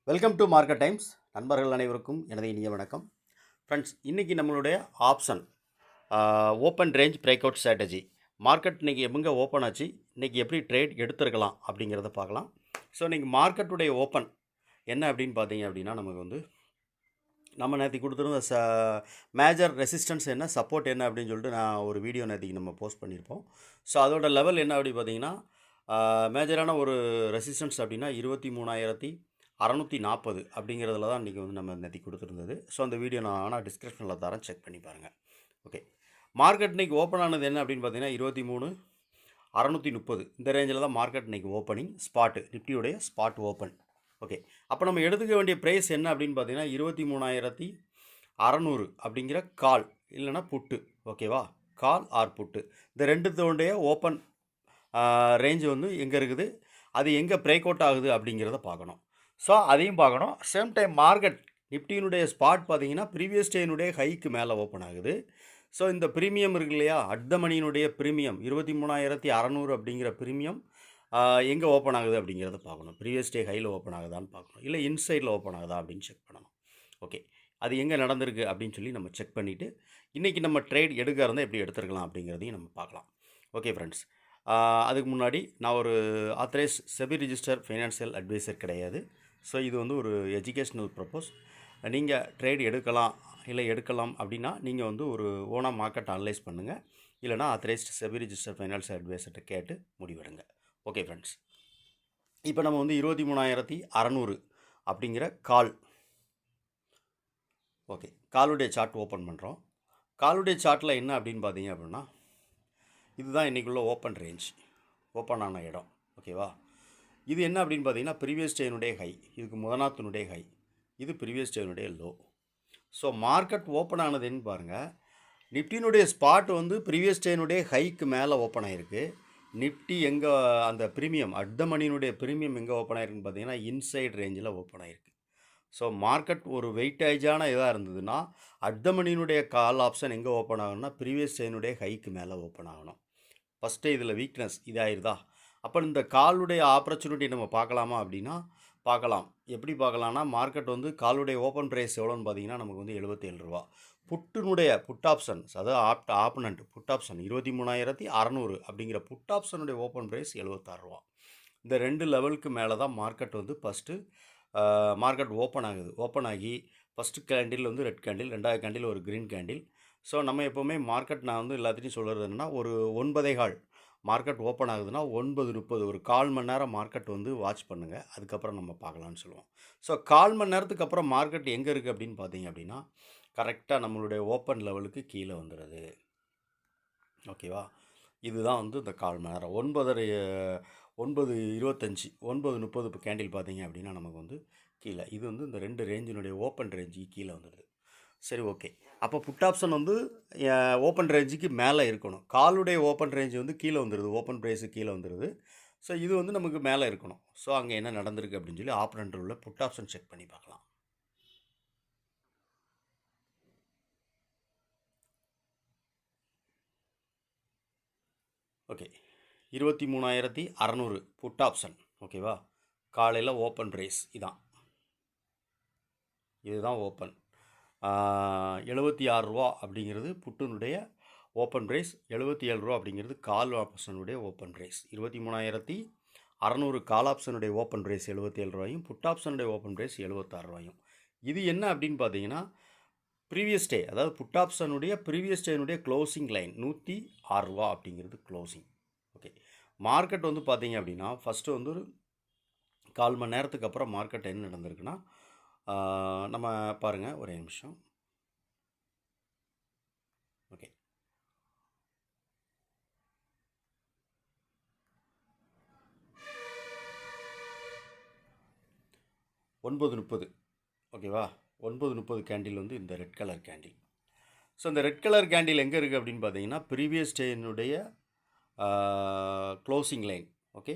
Welcome to market times. நண்பர்கள் அனைவருக்கும் எனது இனிய வணக்கம். ஃப்ரெண்ட்ஸ், இன்றைக்கி நம்மளுடைய option open range break out strategy. Market இன்றைக்கி எங்கே ஓப்பன் ஆச்சு, இன்றைக்கி எப்படி ட்ரேட் எடுத்துருக்கலாம் அப்படிங்கிறத பார்க்கலாம். ஸோ இன்றைக்கி மார்க்கெட்டுடைய ஓப்பன் என்ன அப்படின்னு பார்த்தீங்க அப்படின்னா, நமக்கு வந்து நம்ம நேற்று கொடுத்துருந்த மேஜர் ரெசிஸ்டன்ஸ் என்ன, சப்போர்ட் என்ன அப்படின்னு சொல்லிட்டு நான் ஒரு வீடியோ நேற்றுக்கு நம்ம போஸ்ட் பண்ணியிருப்போம். ஸோ அதோட லெவல் என்ன அப்படின்னு பார்த்தீங்கன்னா, மேஜரான ஒரு ரெசிஸ்டன்ஸ் அப்படின்னா 23,640 அப்படிங்கிறதுல தான் இன்றைக்கி வந்து நம்ம நேற்று கொடுத்துருந்தது. ஸோ அந்த வீடியோ நான் ஆனால் டிஸ்கிரிப்ஷனில் தரேன், செக் பண்ணி பாருங்கள். ஓகே, மார்க்கெட் இன்றைக்கி ஓப்பன் ஆனது என்ன அப்படின்னு பார்த்தீங்கன்னா 23,630 இந்த ரேஞ்சில் தான் மார்க்கெட் இன்றைக்கி ஓப்பனிங். ஸ்பாட்டு நிஃப்டியுடைய ஸ்பாட் ஓப்பன். ஓகே, அப்போ நம்ம எடுத்துக்க வேண்டிய ப்ரைஸ் என்ன அப்படின்னு பார்த்தீங்கன்னா 23,600 அப்படிங்கிற கால் இல்லைனா புட்டு. ஓகேவா, கால் ஆர் புட்டு இந்த ரெண்டுத்தோடைய ஓப்பன் ரேஞ்சு வந்து எங்கே இருக்குது, அது எங்கே பிரேக் அவுட் ஆகுது அப்படிங்கிறத பார்க்கணும். ஸோ அதையும் பார்க்கணும். சேம் டைம் மார்க்கெட் நிஃப்டியினுடைய ஸ்பாட் பார்த்தீங்கன்னா ப்ரீவியஸ் டேனுடைய ஹைக்கு மேலே ஓப்பன் ஆகுது. ஸோ இந்த ப்ரீமியம் இருக்கு இல்லையா, அட் த மணியினுடைய ப்ரீமியம் 23,600 அப்படிங்கிற ப்ரீமியம் எங்கே ஓப்பன் ஆகுது அப்படிங்கிறத பார்க்கணும். ப்ரீவியஸ் டே ஹையில் ஓப்பன் ஆகுதான்னு பார்க்கணும், இல்லை இன்சைடில் ஓப்பன் ஆகுதா அப்படின்னு செக் பண்ணணும். ஓகே, அது எங்கே நடந்திருக்கு அப்படின்னு சொல்லி நம்ம செக் பண்ணிவிட்டு இன்றைக்கி நம்ம ட்ரேட் எடுக்க இருந்தால் எப்படி எடுத்துருக்கலாம் அப்படிங்கிறதையும் நம்ம பார்க்கலாம். ஓகே ஃப்ரெண்ட்ஸ், அதுக்கு முன்னாடி நான் ஒரு authorise SEBI register financial advisor கிடையாது. ஸோ இது வந்து ஒரு எஜுகேஷ்னல் ப்ரப்போஸ். நீங்கள் ட்ரேட் எடுக்கலாம் இல்லை எடுக்கலாம் அப்படின்னா நீங்கள் வந்து ஒரு ஓனாக மார்க்கெட் அனலைஸ் பண்ணுங்கள், இல்லைனா ஆத்தரைஸ்ட் செபி ரிஜிஸ்டர் ஃபைனான்சியல் அட்வைசர்கிட்ட கேட்டு முடிவெடுங்க. ஓகே ஃப்ரெண்ட்ஸ், இப்போ நம்ம வந்து 23,600 அப்படிங்கிற கால், ஓகே, காலுடைய சார்ட் ஓப்பன் பண்ணுறோம். காலுடைய சார்ட்டில் என்ன அப்படின்னு பார்த்தீங்க அப்படின்னா, இதுதான் இன்றைக்குள்ள ஓப்பன் ரேஞ்ச், ஓப்பன் ஆன இடம். ஓகேவா, இது என்ன அப்படின்னு பார்த்தீங்கன்னா ப்ரீவியஸ் டேனுடைய ஹை, இதுக்கு முதநாத்தினுடைய ஹை, இது ப்ரீவியஸ் டேனுடைய லோ. ஸோ மார்க்கெட் ஓப்பன் ஆனதுன்னு பாருங்கள், நிஃப்டினுடைய ஸ்பாட் வந்து ப்ரீவியஸ் டேனுடைய ஹைக்கு மேலே ஓப்பன் ஆகிருக்கு. நிஃப்டி எங்கே அந்த ப்ரீமியம் அட் த மணியினுடைய ப்ரீமியம் எங்கே ஓப்பன் ஆகிருக்குன்னு பார்த்தீங்கன்னா இன்சைட் ரேஞ்சில் ஓப்பன் ஆகிருக்கு. ஸோ மார்க்கெட் ஒரு வெயிட்டேஜான இதாக இருந்ததுன்னா அட் த மணியினுடைய கால் ஆப்ஷன் எங்கே ஓப்பன் ஆகணும்னா ப்ரீவியஸ் டேனுடைய ஹைக்கு மேலே ஓப்பன் ஆகணும். ஃபஸ்ட்டு இதில் வீக்னஸ் இதாயிருதா, அப்போ இந்த காலுடைய ஆப்பர்ச்சுனிட்டி நம்ம பார்க்கலாமா அப்படின்னா பார்க்கலாம். எப்படி பார்க்கலாம்னா, மார்க்கெட் வந்து காலுடைய ஓப்பன் ப்ரைஸ் எவ்வளோன்னு பார்த்தீங்கன்னா நமக்கு வந்து 77 ரூபா. புட்டினுடைய புட் ஆப்ஷன்ஸ், அதாவது ஆப்பனண்ட் புட் ஆப்ஷன் 23,600 அப்படிங்கிற புட் ஆப்ஷனுடைய ஓப்பன் ப்ரைஸ் 76 ரூபா. இந்த ரெண்டு லெவலுக்கு மேலே தான் மார்க்கெட் வந்து ஃபஸ்ட்டு மார்க்கெட் ஓப்பன் ஆகுது. ஓப்பன் ஆகி ஃபஸ்ட்டு கேண்டில் வந்து ரெட் கேண்டில், ரெண்டாவது கேண்டில் ஒரு க்ரீன் கேண்டில். ஸோ நம்ம எப்போவுமே மார்க்கெட் நான் வந்து எல்லாத்தையும் சொல்கிறது என்னென்னா, ஒரு 9:15 மார்க்கெட் ஓப்பன் ஆகுதுன்னா 9:30 ஒரு 1/4 மணி நேரம் மார்க்கெட் வந்து வாட்ச் பண்ணுங்கள், அதுக்கப்புறம் நம்ம பார்க்கலான்னு சொல்லுவோம். ஸோ 1/4 மணி நேரத்துக்கு அப்புறம் மார்க்கெட் எங்கே இருக்குது அப்படின்னு பார்த்தீங்க அப்படின்னா கரெக்டாக நம்மளுடைய ஓப்பன் லெவலுக்கு கீழே வந்துடுது. ஓகேவா, இதுதான் வந்து இந்த 1/4 மணி நேரம் 9:25 9:30 இப்போ கேண்டில் பார்த்தீங்க அப்படின்னா நமக்கு வந்து கீழே, இது வந்து இந்த ரெண்டு ரேஞ்சினுடைய ஓப்பன் ரேஞ்சுக்கு கீழே வந்துடுது. சரி, ஓகே, அப்போ புட் ஆப்ஷன் வந்து ஓப்பன் ரேஞ்சுக்கு மேலே இருக்கணும். காலுடைய ஓப்பன் ரேஞ்சு வந்து கீழே வந்துடுது, ஓப்பன் ப்ரைஸு கீழே வந்துடுது. ஸோ இது வந்து நமக்கு மேலே இருக்கணும். ஸோ அங்கே என்ன நடந்திருக்கு அப்படின்னு சொல்லி ஆப்பரண்ட் உள்ள புட் ஆப்ஷன் செக் பண்ணி பார்க்கலாம். Okay, 23,600 put option. ஓகேவா, காலையில் ஓப்பன் ப்ரைஸ் இதுதான் ஓப்பன் 76 ரூபா அப்படிங்கிறது புட்டினுடைய ஓப்பன் ப்ரைஸ், 77 ரூபா அப்படிங்கிறது கால் ஆப்ஷனுடைய ஓப்பன் ப்ரைஸ். 23,600 கால் ஆப்ஷனுடைய ஓப்பன் ப்ரைஸ் 77 ரூபாயும், புட் ஆப்ஷனுடைய ஓப்பன் ப்ரைஸ் 76 ரூபாயும். இது என்ன அப்படின்னு பார்த்தீங்கன்னா ப்ரீவியஸ் டே, அதாவது புட் ஆப்ஷனுடைய ப்ரீவியஸ் டேனுடைய க்ளோசிங் லைன் 106 ரூபா அப்படிங்கிறது க்ளோசிங். ஓகே, மார்க்கெட் வந்து பார்த்தீங்க அப்படின்னா ஃபஸ்ட்டு வந்து ஒரு 1/4 மணி நேரத்துக்கு அப்புறம் மார்க்கெட் என்ன நடந்திருக்குன்னா, நம்ம பாருங்கள் ஒரே நிமிஷம். ஓகே, 9:30. ஓகேவா, 9:30 கேண்டில் வந்து இந்த ரெட் கலர் கேண்டில். ஸோ இந்த ரெட் கலர் கேண்டில் எங்கே இருக்குது அப்படின்னு பார்த்தீங்கன்னா ப்ரீவியஸ் டேனுடைய க்ளோசிங் லைன். ஓகே,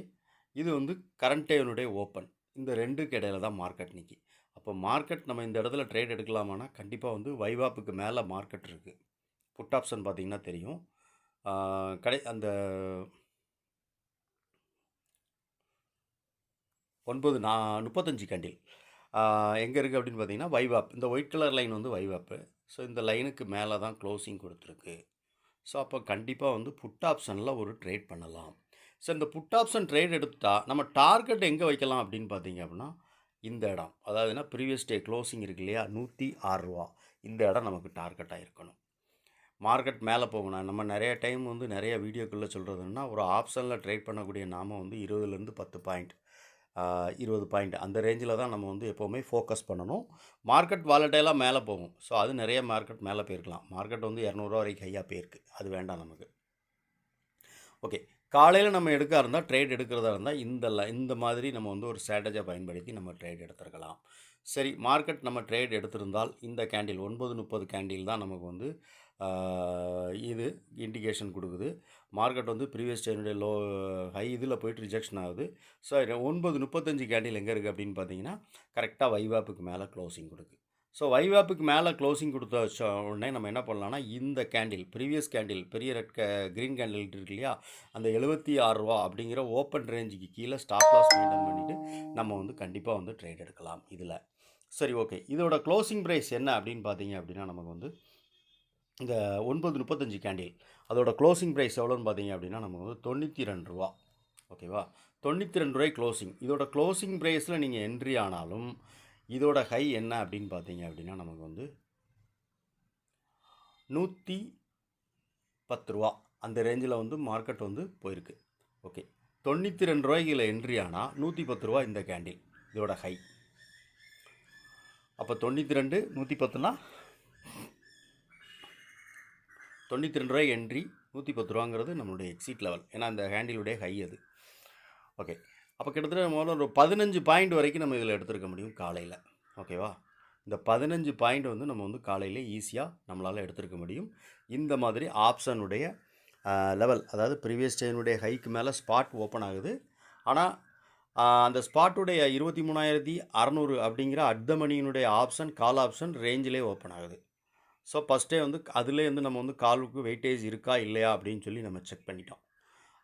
இது வந்து கரண்ட் டேனுடைய ஓப்பன். இந்த ரெண்டுக்கு இடையில தான் மார்க்கெட் நிற்கி. அப்போ மார்க்கெட் நம்ம இந்த இடத்துல ட்ரேட் எடுக்கலாமான்னா கண்டிப்பாக வந்து வைவாப்புக்கு மேலே மார்க்கெட் இருக்குது. புட் ஆப்ஷன் பார்த்திங்கன்னா தெரியும், அந்த 9:35 கேண்டில் எங்கே இருக்குது அப்படின்னு பார்த்தீங்கன்னா வைவாப். இந்த ஒயிட் கலர் லைன் வந்து வைவாப்பு. ஸோ இந்த லைனுக்கு மேலே தான் க்ளோசிங் கொடுத்துருக்கு. ஸோ அப்போ கண்டிப்பாக வந்து புட் ஆப்ஷனில் ஒரு ட்ரேட் பண்ணலாம். ஸோ இந்த புட் ஆப்ஷன் ட்ரேட் எடுத்துட்டா நம்ம டார்கெட் எங்கே வைக்கலாம் அப்படின்னு பார்த்தீங்க அப்படின்னா இந்த இடம். அதாவதுன்னா ப்ரீவியஸ் டே க்ளோசிங் இருக்கு இல்லையா, ₹106. இந்த இடம் நமக்கு டார்கெட்டாக இருக்கணும். மார்க்கெட் மேலே போகணும். நம்ம நிறைய டைம் வந்து நிறைய வீடியோக்குள்ளே சொல்கிறதுன்னா ஒரு ஆப்ஷனில் ட்ரேட் பண்ணக்கூடிய நாம வந்து 20லேருந்து 10 பாயிண்ட் 20 பாயிண்ட் அந்த ரேஞ்சில் தான் நம்ம வந்து எப்போவுமே ஃபோக்கஸ் பண்ணணும். மார்க்கெட் வாலட்டைலாக மேலே போகும். ஸோ அது நிறைய மார்க்கெட் மேலே போயிருக்கலாம். மார்க்கெட் வந்து ₹200 வரைக்கும் ஹையாக போயிருக்கு. அது வேண்டாம் நமக்கு. ஓகே, காலையில் நம்ம ட்ரேட் எடுக்கிறதா இருந்தால் இந்த மாதிரி நம்ம வந்து ஒரு ஸ்ட்ராட்டஜியை பயன்படுத்தி நம்ம ட்ரேட் எடுத்துருக்கலாம். சரி, மார்க்கெட் நம்ம ட்ரேட் எடுத்திருந்தால் இந்த கேண்டில் 9:30 கேண்டில் தான் நமக்கு வந்து இது இண்டிகேஷன் கொடுக்குது. மார்க்கெட் வந்து ப்ரீவியஸ் டேனுடைய லோ ஹை இதில் போய்ட்டு ரிஜெக்ஷன் ஆகுது. ஸோ 9:35 கேண்டில் எங்கே இருக்குது அப்படின்னு பார்த்தீங்கன்னா கரெக்டாக வைவாப்புக்கு மேலே க்ளோசிங் கொடுக்குது. ஸோ வைவாப்புக்கு மேலே க்ளோசிங் கொடுத்த உடனே நம்ம என்ன பண்ணலாம்னா இந்த கேண்டில் ப்ரீவியஸ் கேண்டில் பெரிய க்ரீன் கேண்டில் இருக்கு இல்லையா, அந்த ₹76 அப்படிங்கிற ஓப்பன் ரேஞ்சுக்கு கீழே ஸ்டாப் லாஸ் மெயின்டைன் பண்ணிவிட்டு நம்ம வந்து கண்டிப்பாக வந்து ட்ரேட் எடுக்கலாம் இதில். சரி, ஓகே, இதோட க்ளோசிங் ப்ரைஸ் என்ன அப்படின்னு பார்த்தீங்க அப்படின்னா நமக்கு வந்து இந்த 9:35 கேண்டில் அதோட க்ளோசிங் ப்ரைஸ் எவ்வளோன்னு பார்த்தீங்க அப்படின்னா நமக்கு வந்து ₹92. ஓகேவா, ₹92 க்ளோசிங். இதோட க்ளோசிங் ப்ரைஸில் நீங்கள் என்ட்ரி ஆனாலும் இதோட ஹை என்ன அப்படின்னு பார்த்தீங்க அப்படின்னா நமக்கு வந்து ₹110 அந்த ரேஞ்சில் வந்து மார்க்கெட் வந்து போயிருக்கு. ஓகே, ₹92 என்ட்ரி ஆனால் ₹110 இந்த கேண்டில் இதோட ஹை. அப்போ 92 110னா ₹92 என்ட்ரி, ₹110ங்கிறது நம்மளுடைய எக்ஸிட் லெவல். ஏன்னா அந்த ஹேண்டிலுடைய ஹை அது. ஓகே, அப்போ கிட்டத்தட்ட முதல்ல ஒரு 15 பாயிண்ட் வரைக்கும் நம்ம இதில் எடுத்துருக்க முடியும் காலையில். ஓகேவா, இந்த 15 பாயிண்ட் வந்து நம்ம வந்து காலையில் ஈஸியாக நம்மளால் எடுத்துருக்க முடியும். இந்த மாதிரி ஆப்ஷனுடைய லெவல், அதாவது ப்ரீவியஸ் டேனுடைய ஹைக்கு மேலே ஸ்பாட் ஓப்பன் ஆகுது. ஆனால் அந்த ஸ்பாட்டுடைய 23,600 அப்படிங்கிற அட் த மணியினுடைய ஆப்ஷன் கால் ஆப்ஷன் ரேஞ்சிலே ஓப்பன் ஆகுது. ஸோ ஃபஸ்ட்டே வந்து அதிலே வந்து நம்ம வந்து காலுக்கு வெயிட்டேஜ் இருக்கா இல்லையா அப்படின்னு சொல்லி நம்ம செக் பண்ணிட்டோம்.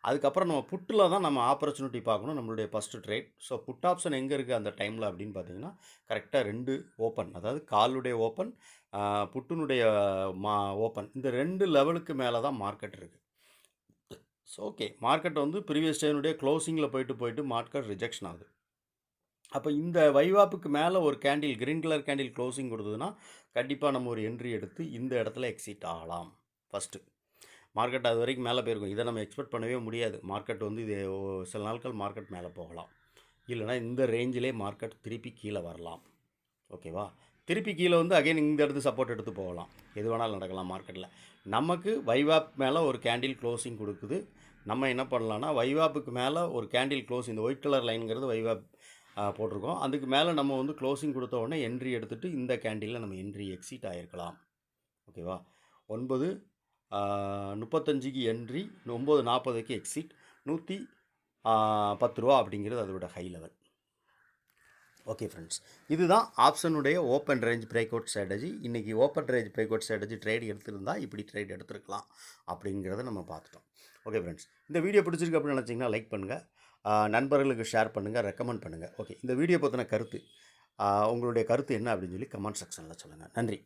அதுக்கப்புறம் நம்ம புட்டில் தான் நம்ம ஆப்பர்ச்சுனிட்டி பார்க்கணும் நம்மளுடைய first trade. So put option எங்கே இருக்குது அந்த டைமில் அப்படின்னு பார்த்தீங்கன்னா கரெக்டாக 2 ஓப்பன், அதாவது காலுடைய ஓப்பன் புட்டினுடைய ஓப்பன், இந்த 2 லெவலுக்கு மேலே தான் மார்க்கெட் இருக்குது. ஸோ ஓகே, மார்க்கெட் வந்து ப்ரீவியஸ் டேனுடைய க்ளோசிங்கில் போயிட்டு மார்க்கெட் ரிஜெக்ஷன் ஆகுது. அப்போ இந்த வைவாப்புக்கு மேலே ஒரு candle green colour candle closing கொடுத்ததுன்னா கண்டிப்பாக நம்ம ஒரு என்ட்ரி எடுத்து இந்த இடத்துல எக்ஸிட் ஆகலாம். ஃபஸ்ட்டு மார்க்கெட் அது வரைக்கும் மேலே போயிருக்கும். இதை நம்ம எக்ஸ்பெக்ட் பண்ணவே முடியாது. மார்க்கெட் வந்து இது சில நாட்கள் மார்க்கெட் மேலே போகலாம், இல்லைனா இந்த ரேஞ்சிலே மார்க்கெட் திருப்பி கீழே வரலாம். ஓகேவா, திருப்பி கீழே வந்து அகைன் இந்த இடத்து சப்போர்ட் எடுத்து போகலாம். எது வேணாலும் நடக்கலாம் மார்க்கெட்டில். நமக்கு வைவாப் மேலே ஒரு கேண்டில் க்ளோசிங் கொடுக்குது. நம்ம என்ன பண்ணலான்னா வைவாப்புக்கு மேலே ஒரு கேண்டில் க்ளோஸ், இந்த ஒயிட் கலர் லைனுங்கிறது வைவாப் போட்டிருக்கோம். அதுக்கு மேலே நம்ம வந்து க்ளோசிங் கொடுத்த உடனே என்ட்ரி எடுத்துகிட்டு இந்த கேண்டிலில் நம்ம என்ட்ரி எக்ஸிட் ஆகிருக்கலாம். ஓகேவா, 9:35க்கு என்ட்ரி, 9:40க்கு எக்ஸிட், ₹110 அப்படிங்கிறது அதோட ஹை லெவல். ஓகே ஃப்ரெண்ட்ஸ், இதுதான் ஆப்ஷனுடைய open range break out strategy. இன்றைக்கி open range break out strategy trade எடுத்திருந்தால் இப்படி ட்ரேட் எடுத்துருக்கலாம் அப்படிங்கிறத நம்ம பார்த்துட்டோம். ஓகே ஃப்ரெண்ட்ஸ், இந்த வீடியோ பிடிச்சிருக்கு அப்படின்னு நினச்சிங்கன்னா லைக் பண்ணுங்கள், நண்பர்களுக்கு ஷேர் பண்ணுங்கள், ரெக்கமெண்ட் பண்ணுங்கள். ஓகே, இந்த வீடியோ பற்றின கருத்து, உங்களுடைய கருத்து என்ன அப்படின்னு சொல்லி கமெண்ட் செக்ஷனில் சொல்லுங்கள். நன்றி.